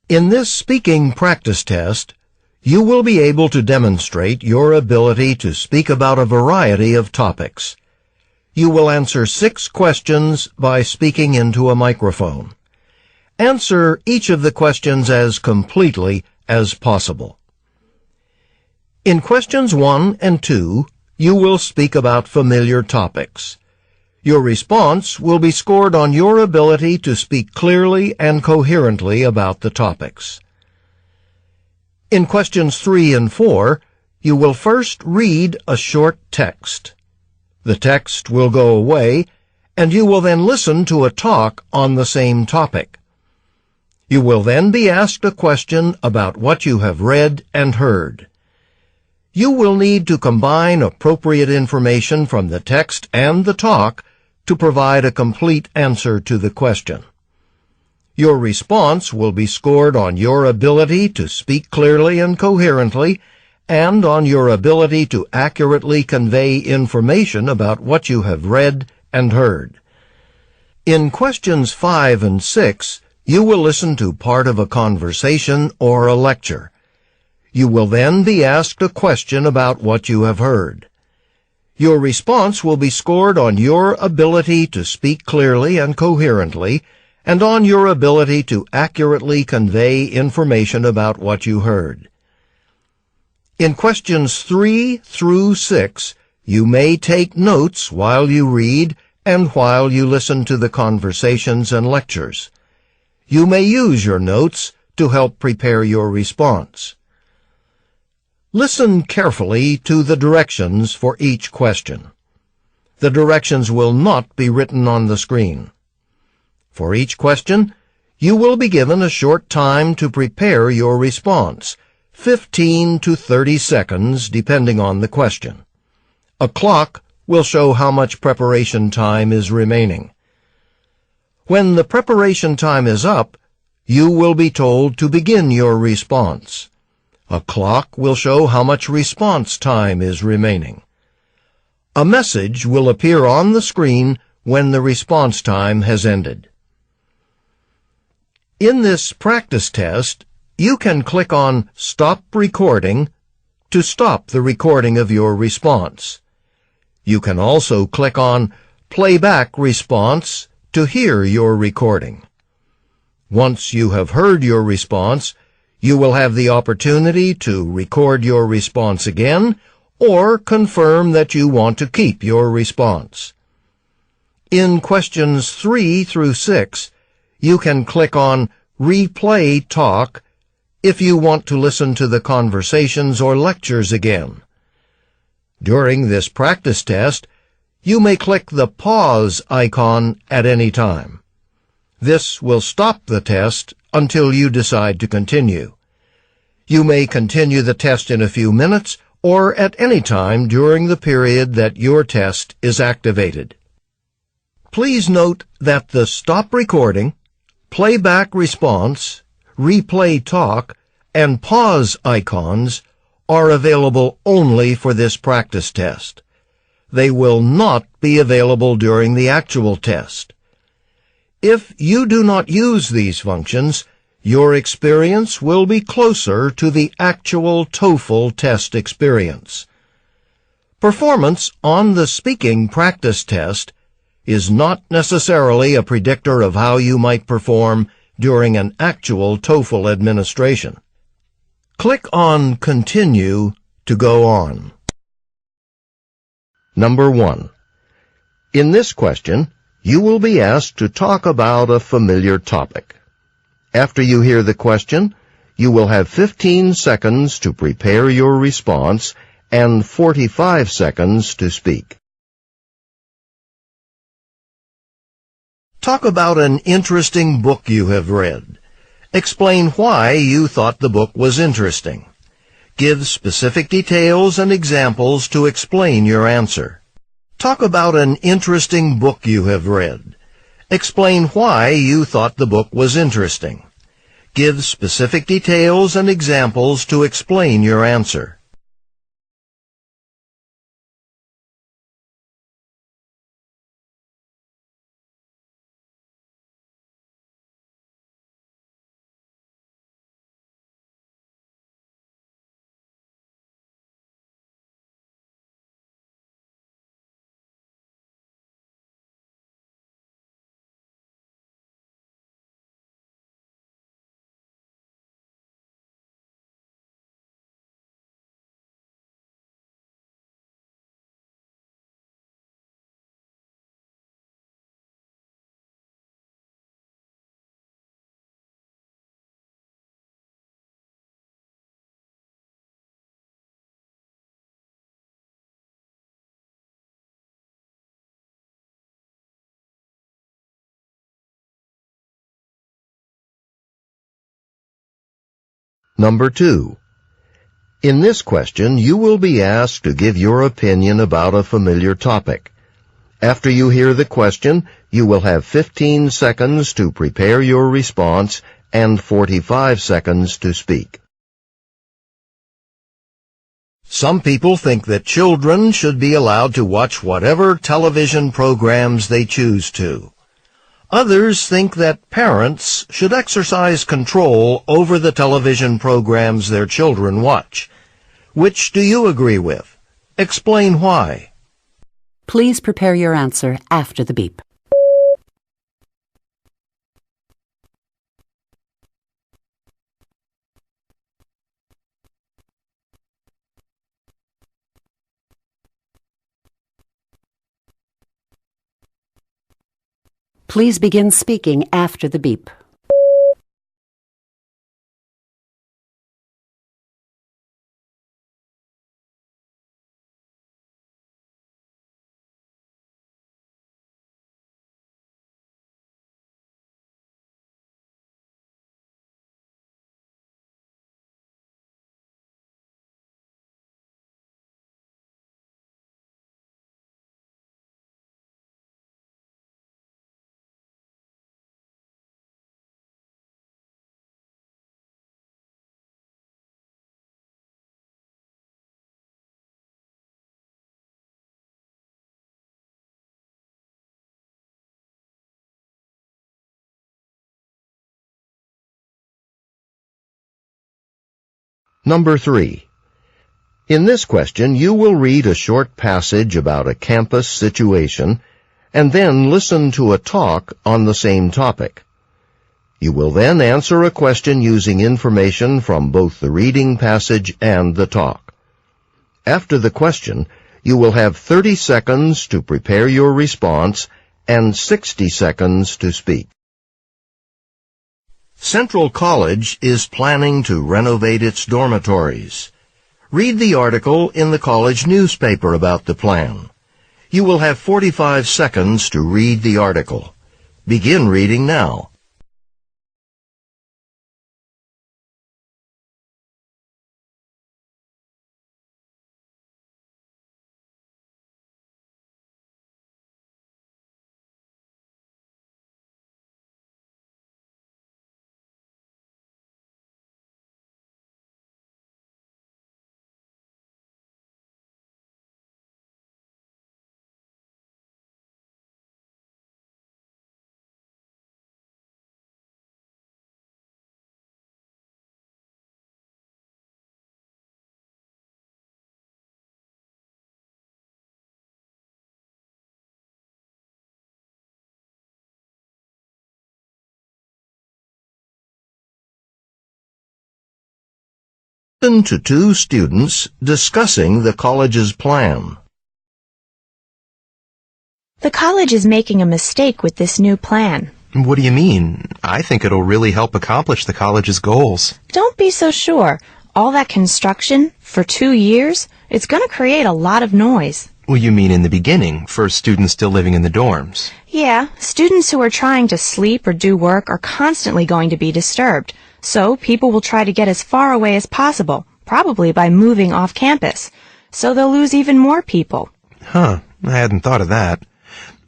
In this speaking practice test, you will be able to demonstrate your ability to speak about a variety of topics. You will answer 6 questions by speaking into a microphone. Answer each of the questions as completely as possible. In questions 1 and 2, you will speak about familiar topics. Your response will be scored on your ability to speak clearly and coherently about the topics. In questions 3 and 4, you will first read a short text. The text will go away, and you will then listen to a talk on the same topic. You will then be asked a question about what you have read and heard. You will need to combine appropriate information from the text and the talk to provide a complete answer to the question. Your response will be scored on your ability to speak clearly and coherently, and on your ability to accurately convey information about what you have read and heard. In questions 5 and 6, you will listen to part of a conversation or a lecture. You will then be asked a question about what you have heard. Your response will be scored on your ability to speak clearly and coherently, and on your ability to accurately convey information about what you heard. In questions 3 through 6, you may take notes while you read and while you listen to the conversations and lectures. You may use your notes to help prepare your response. Listen carefully to the directions for each question. The directions will not be written on the screen. For each question, you will be given a short time to prepare your response, 15 to 30 seconds depending on the question. A clock will show how much preparation time is remaining. When the preparation time is up, you will be told to begin your response. A clock will show how much response time is remaining. A message will appear on the screen when the response time has ended. In this practice test, you can click on Stop Recording to stop the recording of your response. You can also click on Playback Response to hear your recording. Once you have heard your response, you will have the opportunity to record your response again or confirm that you want to keep your response. In questions 3 through 6, you can click on Replay Talk if you want to listen to the conversations or lectures again. During this practice test, you may click the pause icon at any time. This will stop the test until you decide to continue. You may continue the test in a few minutes or at any time during the period that your test is activated. Please note that the Stop Recording, Playback Response, Replay Talk, and Pause icons are available only for this practice test. They will not be available during the actual test. If you do not use these functions, your experience will be closer to the actual TOEFL test experience. Performance on the speaking practice test is not necessarily a predictor of how you might perform during an actual TOEFL administration. Click on Continue to go on. Number 1. In this question, you will be asked to talk about a familiar topic. After you hear the question, you will have 15 seconds to prepare your response and 45 seconds to speak. Talk about an interesting book you have read. Explain why you thought the book was interesting. Give specific details and examples to explain your answer. Talk about an interesting book you have read. Explain why you thought the book was interesting. Give specific details and examples to explain your answer. Number 2. In this question, you will be asked to give your opinion about a familiar topic. After you hear the question, you will have 15 seconds to prepare your response and 45 seconds to speak. Some people think that children should be allowed to watch whatever television programs they choose to. Others think that parents should exercise control over the television programs their children watch. Which do you agree with? Explain why. Please prepare your answer after the beep. Please begin speaking after the beep. Number 3. In this question, you will read a short passage about a campus situation and then listen to a talk on the same topic. You will then answer a question using information from both the reading passage and the talk. After the question, you will have 30 seconds to prepare your response and 60 seconds to speak. Central College is planning to renovate its dormitories. Read the article in the college newspaper about the plan. You will have 45 seconds to read the article. Begin reading now. Listen to two students discussing the college's plan. The college is making a mistake with this new plan. What do you mean? I think it'll really help accomplish the college's goals. Don't be so sure. All that construction for 2 years, it's going to create a lot of noise. Well, you mean in the beginning, for students still living in the dorms? Yeah, students who are trying to sleep or do work are constantly going to be disturbed. So people will try to get as far away as possible, probably by moving off campus. So they'll lose even more people. Huh, I hadn't thought of that.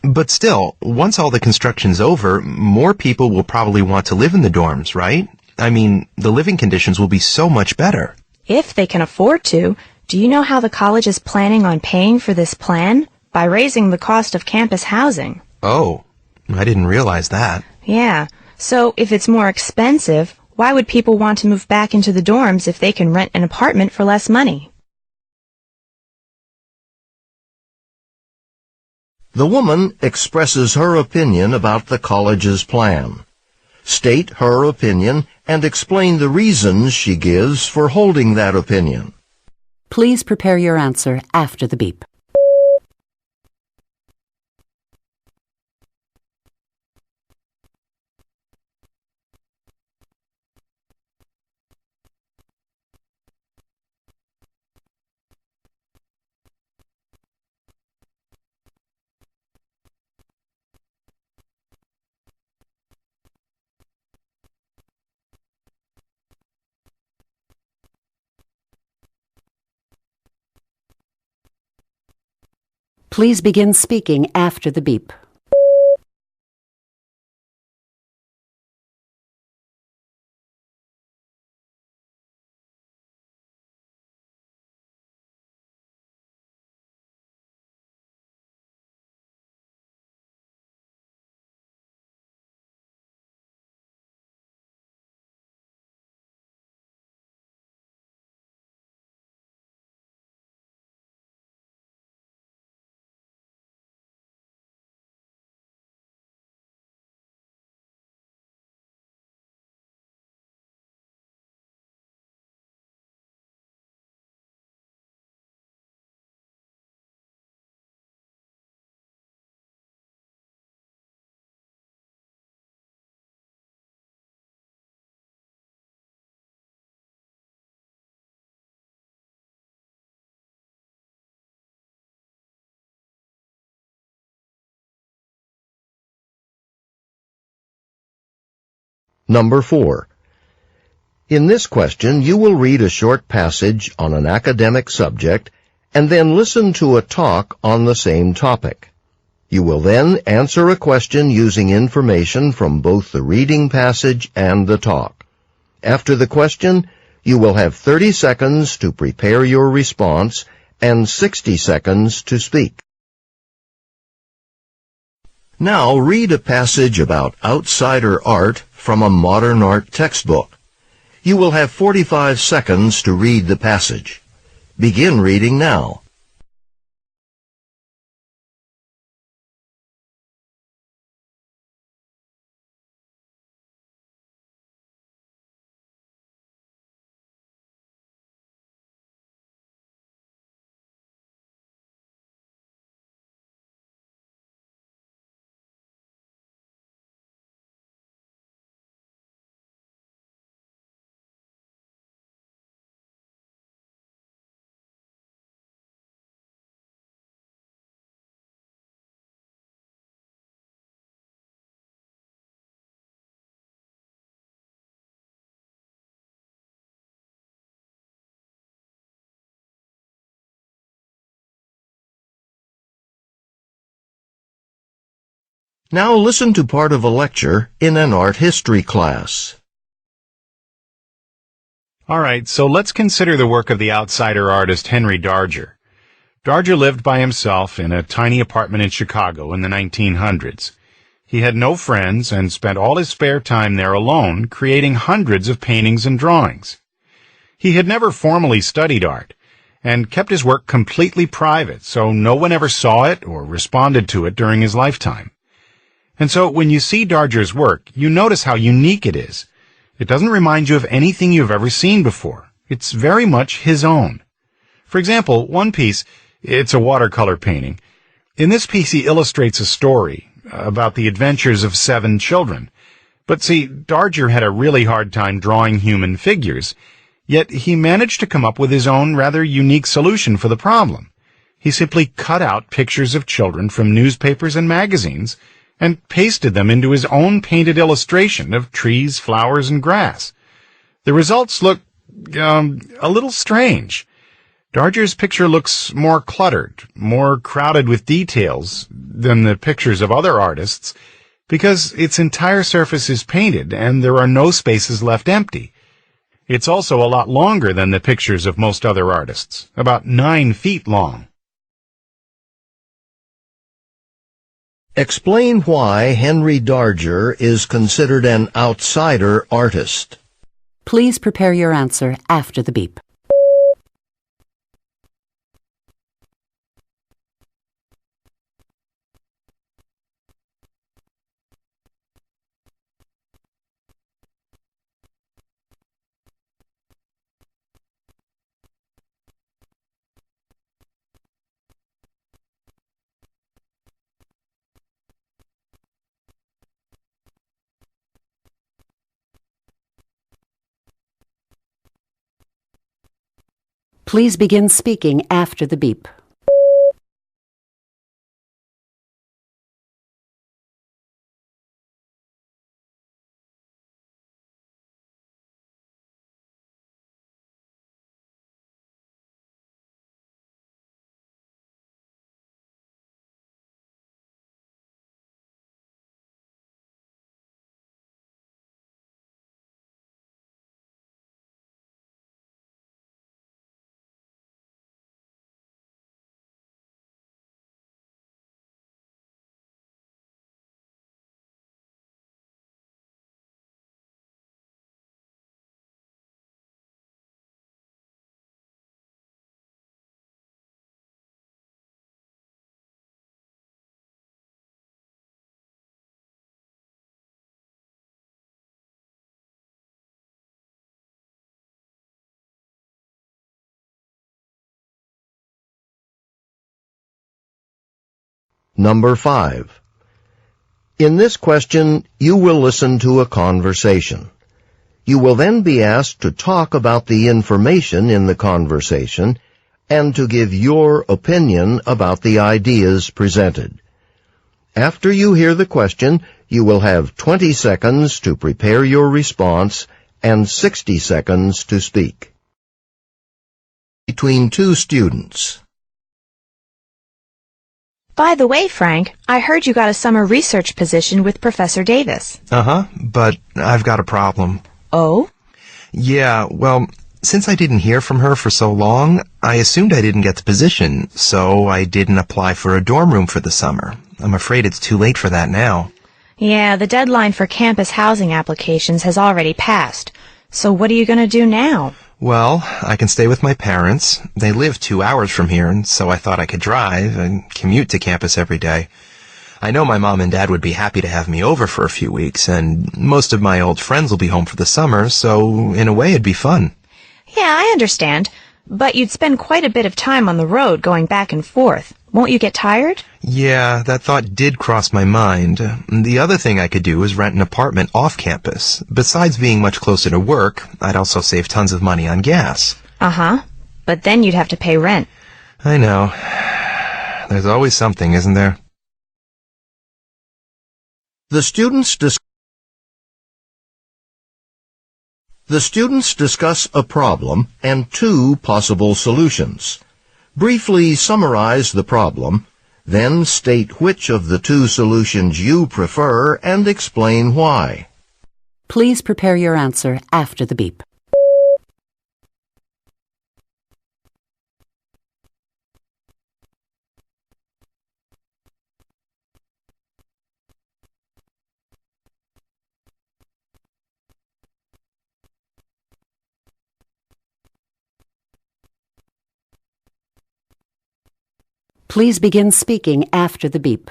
But still, once all the construction's over, more people will probably want to live in the dorms, right? I mean, the living conditions will be so much better. If they can afford to. Do you know how the college is planning on paying for this plan? By raising the cost of campus housing. Oh, I didn't realize that. Yeah, so if it's more expensive, why would people want to move back into the dorms if they can rent an apartment for less money? The woman expresses her opinion about the college's plan. State her opinion and explain the reasons she gives for holding that opinion. Please prepare your answer after the beep. Please begin speaking after the beep. Number 4. In this question, you will read a short passage on an academic subject and then listen to a talk on the same topic. You will then answer a question using information from both the reading passage and the talk. After the question, you will have 30 seconds to prepare your response and 60 seconds to speak. Now read a passage about outsider art from a modern art textbook. You will have 45 seconds to read the passage. Begin reading now. Now listen to part of a lecture in an art history class. All right, so let's consider the work of the outsider artist Henry Darger. Darger lived by himself in a tiny apartment in Chicago in the 1900s. He had no friends and spent all his spare time there alone, creating hundreds of paintings and drawings. He had never formally studied art, and kept his work completely private, so no one ever saw it or responded to it during his lifetime. And so when you see Darger's work, you notice how unique it is. It doesn't remind you of anything you've ever seen before. It's very much his own. For example, one piece, it's a watercolor painting. In this piece, he illustrates a story about the adventures of 7 children. But see, Darger had a really hard time drawing human figures, yet he managed to come up with his own rather unique solution for the problem. He simply cut out pictures of children from newspapers and magazines and pasted them into his own painted illustration of trees, flowers, and grass. The results look, a little strange. Darger's picture looks more cluttered, more crowded with details than the pictures of other artists, because its entire surface is painted and there are no spaces left empty. It's also a lot longer than the pictures of most other artists, about 9 feet long. Explain why Henry Darger is considered an outsider artist. Please prepare your answer after the beep. Please begin speaking after the beep. Number 5. In this question, you will listen to a conversation. You will then be asked to talk about the information in the conversation and to give your opinion about the ideas presented. After you hear the question, you will have 20 seconds to prepare your response and 60 seconds to speak. Between two students. By the way, Frank, I heard you got a summer research position with Professor Davis. But I've got a problem. Oh? Yeah, well, since I didn't hear from her for so long, I assumed I didn't get the position, so I didn't apply for a dorm room for the summer. I'm afraid it's too late for that now. Yeah, the deadline for campus housing applications has already passed. So what are you going to do now? Well, I can stay with my parents. They live 2 hours from here, and so I thought I could drive and commute to campus every day. I know my mom and dad would be happy to have me over for a few weeks, and most of my old friends will be home for the summer, so in a way it'd be fun. Yeah, I understand. But you'd spend quite a bit of time on the road going back and forth. Won't you get tired? Yeah, that thought did cross my mind. The other thing I could do is rent an apartment off campus. Besides being much closer to work, I'd also save tons of money on gas. Uh-huh. But then you'd have to pay rent. I know. There's always something, isn't there? The students discuss a problem and two possible solutions. Briefly summarize the problem, then state which of the two solutions you prefer and explain why. Please prepare your answer after the beep. Please begin speaking after the beep.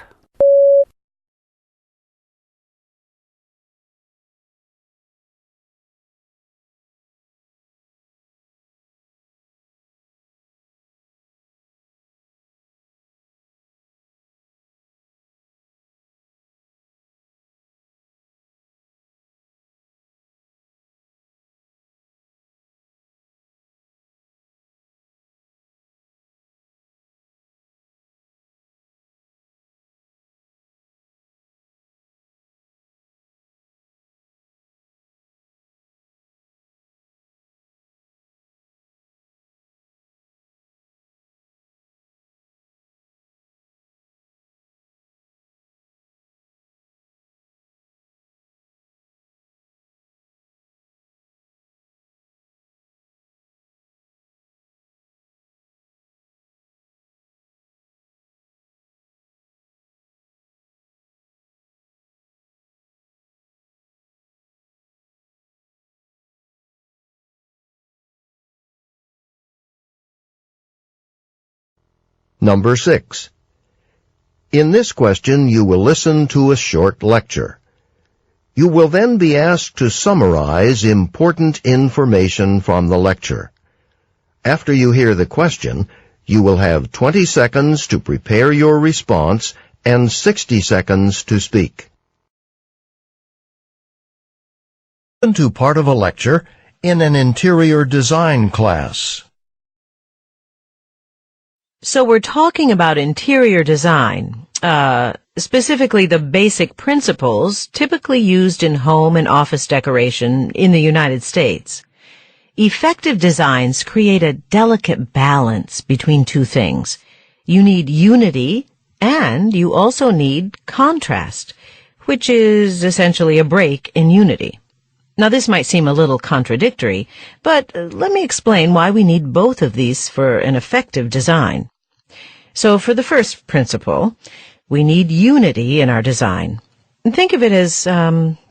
Number 6. In this question, you will listen to a short lecture. You will then be asked to summarize important information from the lecture. After you hear the question, you will have 20 seconds to prepare your response and 60 seconds to speak. Listen to part of a lecture in an interior design class. So we're talking about interior design, specifically the basic principles typically used in home and office decoration in the United States. Effective designs create a delicate balance between two things. You need unity and you also need contrast, which is essentially a break in unity. Now, this might seem a little contradictory, but let me explain why we need both of these for an effective design. So for the first principle, we need unity in our design. Think of it as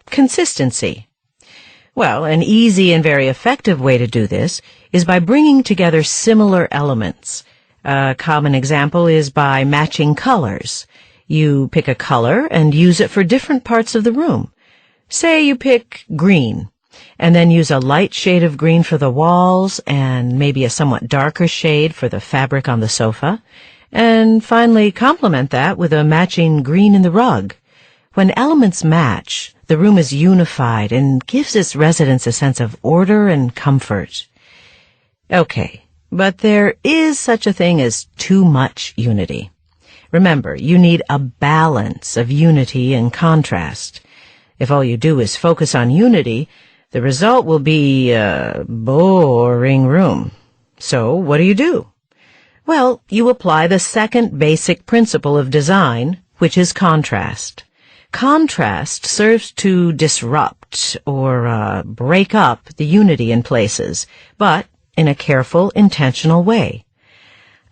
consistency. Well, an easy and very effective way to do this is by bringing together similar elements. A common example is by matching colors. You pick a color and use it for different parts of the room. Say you pick green, and then use a light shade of green for the walls and maybe a somewhat darker shade for the fabric on the sofa, And finally, complement that with a matching green in the rug. When elements match, the room is unified and gives its residents a sense of order and comfort. Okay, but there is such a thing as too much unity. Remember, you need a balance of unity and contrast. If all you do is focus on unity, the result will be a boring room. So what do? Well, you apply the second basic principle of design, which is contrast. Contrast serves to disrupt or break up the unity in places, but in a careful, intentional way.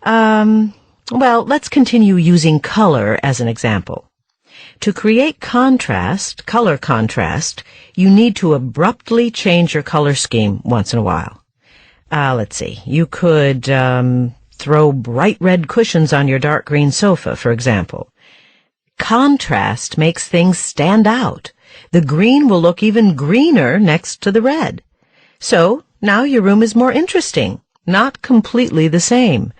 Well, let's continue using color as an example. To create contrast, color contrast, you need to abruptly change your color scheme once in a while. Let's see. You could throw bright red cushions on your dark green sofa, for example. Contrast makes things stand out. The green will look even greener next to the red. So now your room is more interesting, not completely the same.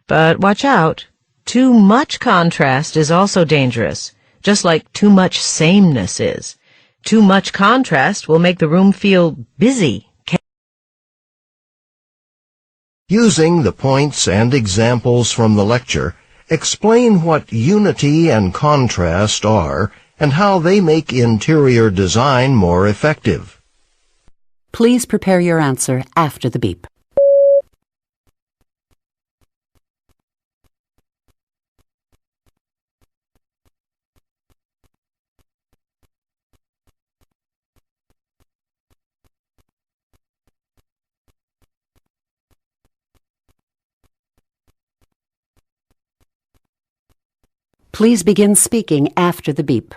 But watch out. Too much contrast is also dangerous, just like too much sameness is. Too much contrast will make the room feel busy. Using the points and examples from the lecture, explain what unity and contrast are and how they make interior design more effective. Please prepare your answer after the beep. Please begin speaking after the beep.